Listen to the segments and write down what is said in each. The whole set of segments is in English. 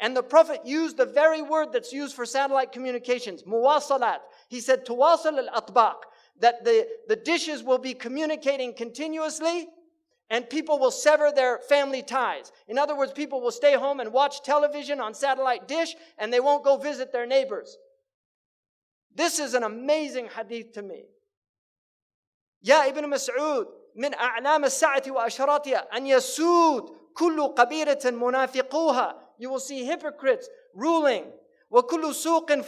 And the Prophet used the very word that's used for satellite communications, muwasalat. He said, tuwasal al-atbaq, that the dishes will be communicating continuously and people will sever their family ties. In other words, people will stay home and watch television on satellite dish and they won't go visit their neighbors. This is an amazing hadith to me. Ya Ibn Mas'ud, min a'lam as-sa'ati wa asharatha an yasud kullu qabiratin munafiquha. You will see hypocrites ruling. Wa kullu suqin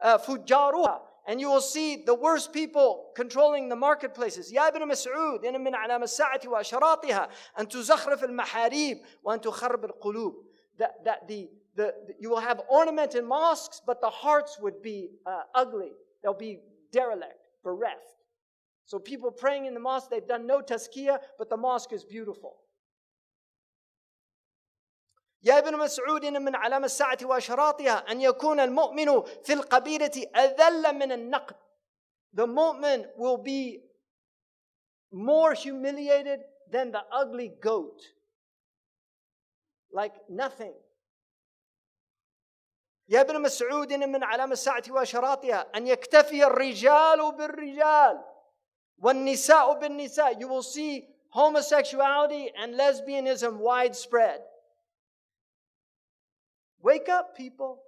fujjaruha. And you will see the worst people controlling the marketplaces. Ya Ibn Mas'ud, inna min a'lam as-sa'ati wa asharatiha an tuzakhrif al-maharib wa an tukharrib al-qulub. That you will have ornamented mosques, but the hearts would be ugly. They'll be derelict, bereft. So people praying in the mosque, they've done no tazkiyah, but the mosque is beautiful. يا ابن مسعود إن من علامة الساعة وأشراطها أن يكون المؤمن في القبيلة أذل من النقد. The mu'min will be more humiliated than the ugly goat. Like nothing. يا ابن مسعود إن من علامة الساعة وأشراطها أن يكتفي الرجال بالرجال والنساء بالنساء. You will see homosexuality and lesbianism widespread. Wake up, people.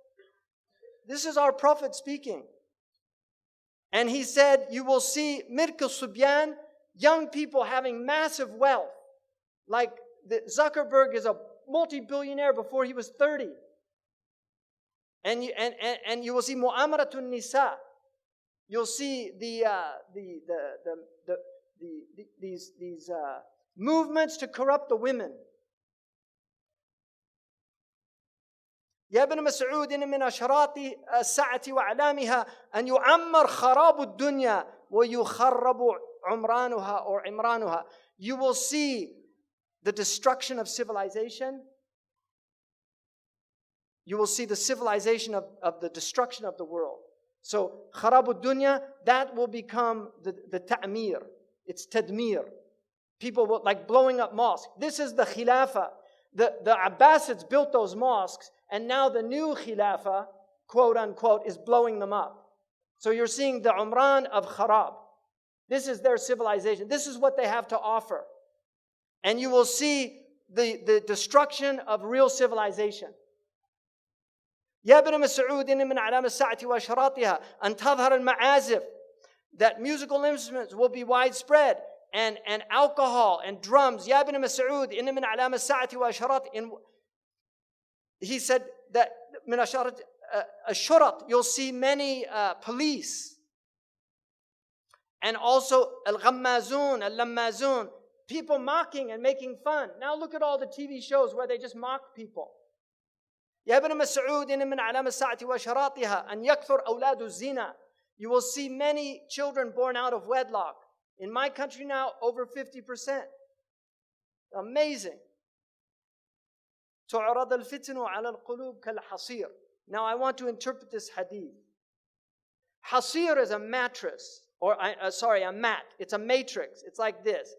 This is our Prophet speaking. And he said, you will see Mirk al-Subyan, young people having massive wealth. Like Zuckerberg is a multi-billionaire before he was 30. And you will see Mu'amaratun Nisa. You'll see these movements to corrupt the women. يا ابن مسعود إن من أشراط الساعة وأعلامها أن يعمر خراب الدنيا ويخرب عمرانها or عمرانها. You will see the destruction of civilization. You will see the civilization of the destruction of the world. So خراب الدنيا, that will become the ta'mir. It's tadmir. People will, like blowing up mosques. This is the khilafah. The Abbasids built those mosques. And now the new Khilafah, quote unquote, is blowing them up. So you're seeing the Umran of Kharab. This is their civilization. This is what they have to offer. And you will see the destruction of real civilization. يا ابن مسعود إن من علامة الساعة وأشراطها أن تظهر المعازف. That musical instruments will be widespread. And alcohol and drums. يا ابن مسعود إن من علامة الساعة وأشراطها. He said that من أشارة الشرط, you'll see many police. And also al-ghammazun, al-lammazun, people mocking and making fun. Now look at all the TV shows where they just mock people. يا ابن مسعود إن من علامة الساعة وأشراطها أن يكثر أولاد الزنا. You will see many children born out of wedlock. In my country now, over 50%. Amazing. تعرض الفتن على القلوب كالحصير. Now I want to interpret this hadith. Hasir is a mattress, or a mat. It's a matrix. It's like this.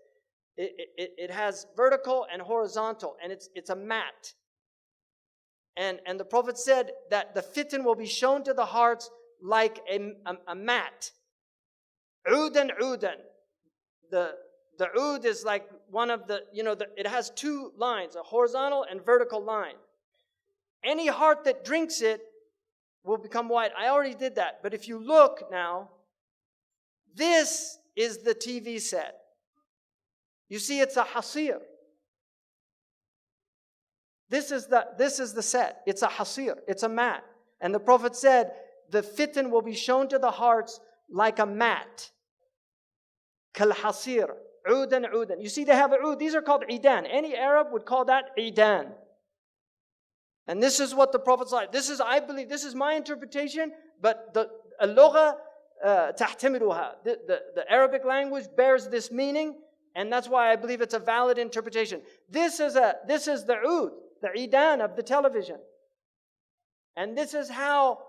It has vertical and horizontal, and it's a mat. And the Prophet said that the fitan will be shown to the hearts like a mat. Udan. The oud is like one of it has two lines, a horizontal and vertical line. Any heart that drinks it will become white. I already did that. But if you look now, this is the TV set. You see, it's a hasir. This is the set. It's a hasir. It's a mat. And the Prophet said, the fitan will be shown to the hearts like a mat. Kal hasir. Udan. You see, they have a ud. These are called idan. Any Arab would call that idan. And this is what the Prophet said. I believe, this is my interpretation, but the al-lugha tahtamiluha. The Arabic language bears this meaning, and that's why I believe it's a valid interpretation. This is the ud, the idan of the television. And this is how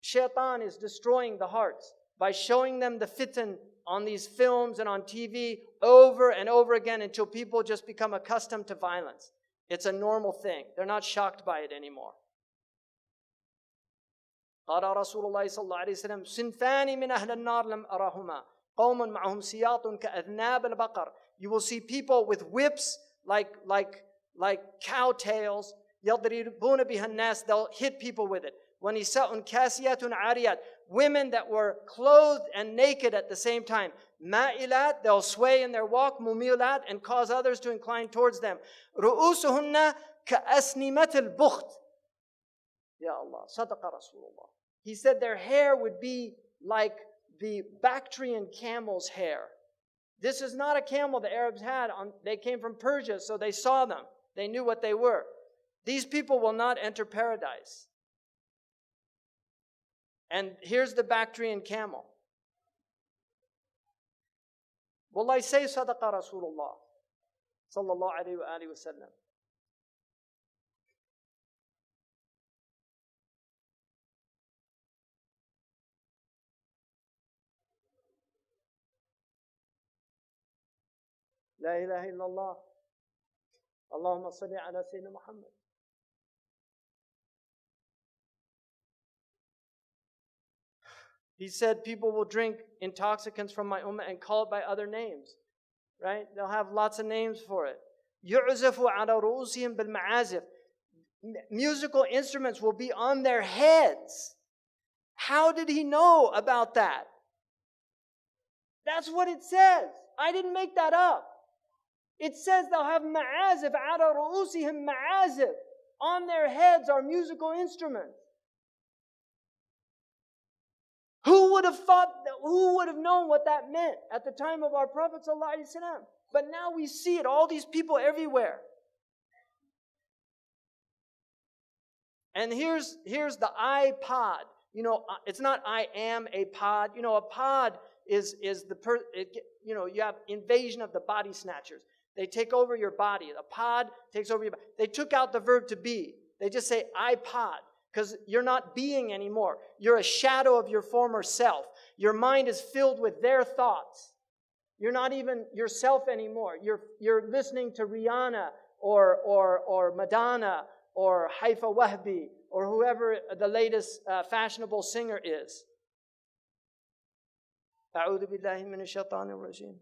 shaitan is destroying the hearts, by showing them the fitan on these films and on TV over and over again until people just become accustomed to violence. It's a normal thing. They're not shocked by it anymore. قال رسول الله صلى الله عليه وسلم صنفان من أهل النار لم أرهما قوم معهم سياط كأذناب البقر. You will see people with whips like cow tails. يضربون بها الناس. They'll hit people with it. ونساء كاسيات عاريات. Women that were clothed and naked at the same time. مائلات, they'll sway in their walk. مميلات, and cause others to incline towards them. رؤوسهن كأسنمة البخت. Ya Allah, صدق Rasulullah. He said their hair would be like the Bactrian camel's hair. This is not a camel the Arabs had. They came from Persia, so they saw them. They knew what they were. These people will not enter paradise. And here's the Bactrian camel. Wallahi, say Sadaqa Rasulullah sallallahu alayhi wa sallam. La ilaha illallah. Allahumma salli ala Sayyidina Muhammad. He said people will drink intoxicants from my ummah and call it by other names. Right? They'll have lots of names for it. يُعْزَفُ عَلَى رُؤُوسِهِمْ بِالْمَعَازِفِ. Musical instruments will be on their heads. How did he know about that? That's what it says. I didn't make that up. It says they'll have ma'azif, عَلَى رُؤُوسِهِمْ ma'azif. On their heads are musical instruments. Who would have known what that meant at the time of our Prophet ﷺ? But now we see it, all these people everywhere. And here's the iPod. You know, it's not I am a pod. You know, a pod is you have invasion of the body snatchers. They take over your body. A pod takes over your body. They took out the verb to be. They just say iPod. Because you're not being anymore. You're a shadow of your former self. Your mind is filled with their thoughts. You're not even yourself anymore. You're listening to Rihanna or Madonna or Haifa Wahbi or whoever the latest fashionable singer is. أعوذ بالله من الشيطان الرجيم.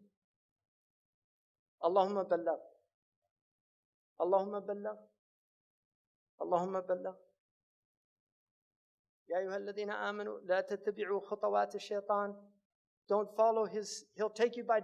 اللهم بلغ. اللهم بلغ. اللهم بلغ. يا أيها الذين آمنوا لا تتبعوا خطوات الشيطان. Don't follow he'll take you by